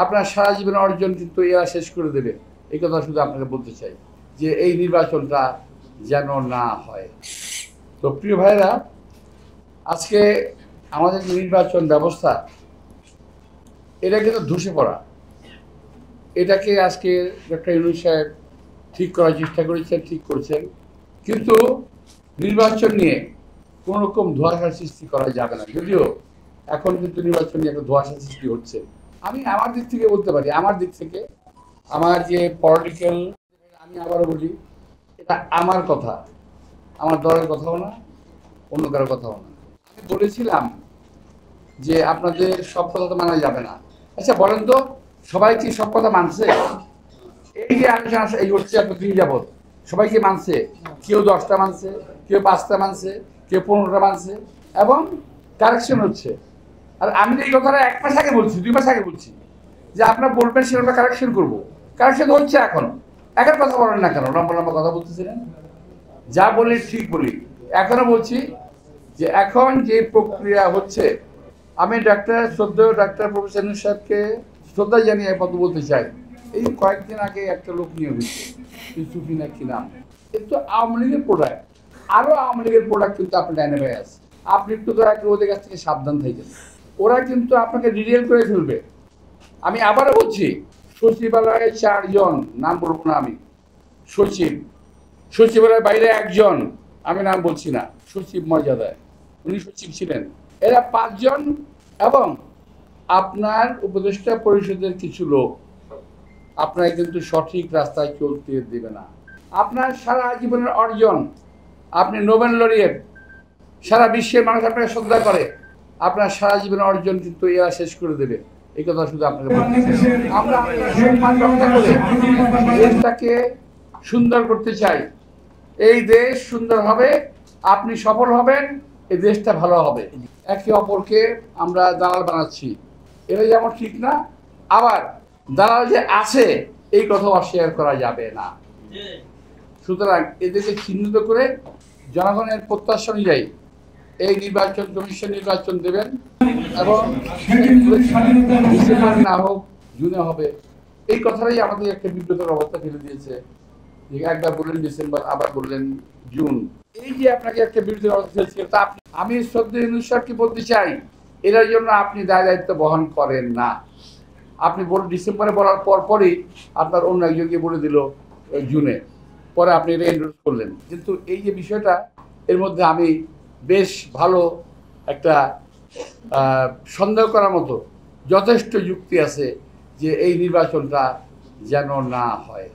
আপনার সারা জীবনের অর্জন কিন্তু এরা শেষ করে দেবে। এই কথা শুধু আপনাকে বলতে চাই যে এই নির্বাচনটা যেন না হয়। তো প্রিয় ভাইরা, আজকে আমাদের যে নির্বাচন ব্যবস্থা, এটা কিন্তু ধসে পড়া। এটাকে আজকে ডক্টর ইউনূস সাহেব ঠিক করার চেষ্টা করেছেন, ঠিক করেছেন, কিন্তু নির্বাচন নিয়ে কোনো রকম ধোঁয়াশার সৃষ্টি করা যাবে না। যদিও এখন কিন্তু নির্বাচন নিয়ে একটা ধোঁয়াশার সৃষ্টি হচ্ছে। আমি আমার দিক থেকে বলতে পারি, আমার দিক থেকে আমার যে পলিটিক্যাল, আমি আবারও বলি, এটা আমার কথা, আমার দলের কথাও না, অন্য কারোর কথাও না। আমি বলেছিলাম যে আপনাদের সব কথা তো মানা যাবে না। আচ্ছা বলেন তো, সবাই কি সব কথা মানছে? এই যে আলোচনা এই হচ্ছে এতদিন যাবৎ, সবাই কি মানছে? কেউ 10টা মানছে, কেউ 5টা মানছে, কেউ 15টা মানছে, এবং কারেকশন হচ্ছে। আর আমি এই কথাটা 1 মাস আগে বলছি, 2 মাস আগে বলছি যে আপনারা বলবেন সেটা আমরা কারেকশন করবো। কারেকশন হচ্ছে এখন। একের কথা বলেন না কেন? লম্বা লম্বা কথা বলতেছিলেন। যা বলি ঠিক বলি। এখনো বলছি যে এখন যে প্রক্রিয়া হচ্ছে, আমি ডাক্তার প্রফেসর ইউনূস সাহেবকে শ্রদ্ধা জানিয়ে কথা বলতে চাই। এই কয়েকদিন আগে একটা লোক নিয়ে হয়েছে, ইউসুফি না কি নাম, কিন্তু আওয়ামী লীগের প্রোডাক্ট, আরো আওয়ামী লীগের প্রোডাক্ট কিন্তু আপনার ডাইনে ভাই আছে। আপনি একটু দয়া করে ওদের কাছ থেকে সাবধান থাকেন। ওরা কিন্তু আপনাকে রিডিয়েল করে ফেলবে। আমি আবারও বলছি, সচিবালয়ে 4 জন, নাম বলবো না আমি, সচিব, সচিবালয়ের বাইরে 1 জন, আমি নাম বলছি না, সচিব মর্যাদায়, উনি সচিব ছিলেন, এরা 5 জন, এবং আপনার উপদেষ্টা পরিষদের কিছু লোক আপনার কিন্তু সঠিক রাস্তায় চলতে দেবে না। আপনার সারা জীবনের অর্জন, আপনি নোবেল লরিয়েট, সারা বিশ্বের মানুষ আপনাকে শ্রদ্ধা করে, আপনার সারা জীবনের অর্জন কিন্তু এরা শেষ করে দেবে। এই কথা শুধু আপনাকে বলতে চাই। আমরা সম্মান রক্ষা করে দেশটাকে সুন্দর করতে চাই। এই দেশ সুন্দর হবে, আপনি সফল হবেন, এই দেশটা ভালো হবে। একে অপরকে আমরা দালাল বানাচ্ছি, এটা যেমন ঠিক না, আবার দালাল যে আছে এই কথা অস্বীকার করা যাবে না। সুতরাং এদেরকে চিহ্নিত করে জনগণের প্রত্যাশা অনুযায়ী এই নির্বাচন কমিশন নির্বাচন দেবেন, এবং ডিসেম্বর না হোক জুনে হবে। এই কথাটাই আমাদের একটা বিব্রতর অবস্থা ফেলে দিয়েছে। একবার বললেন ডিসেম্বর, আবার বললেন জুন। এই যে আপনাকে একটা বিব্রতর অবস্থা ফেলছে, তা আমি শ্রদ্ধেয় ইউনূস স্যারকে বলতে চাই, এটার জন্য আপনি দায়িত্ব বহন করেন না। আপনি ডিসেম্বরে বলার পরই আপনার অন্য একজনকে বলে দিল জুনে, পরে আপনি এটা এন্ডোর্স করলেন। কিন্তু এই যে বিষয়টা, এর মধ্যে আমি বেশ ভালো একটা সন্দেহ করার মতো যথেষ্ট যুক্তি আছে যে এই নির্বাচনটা যেন না হয়।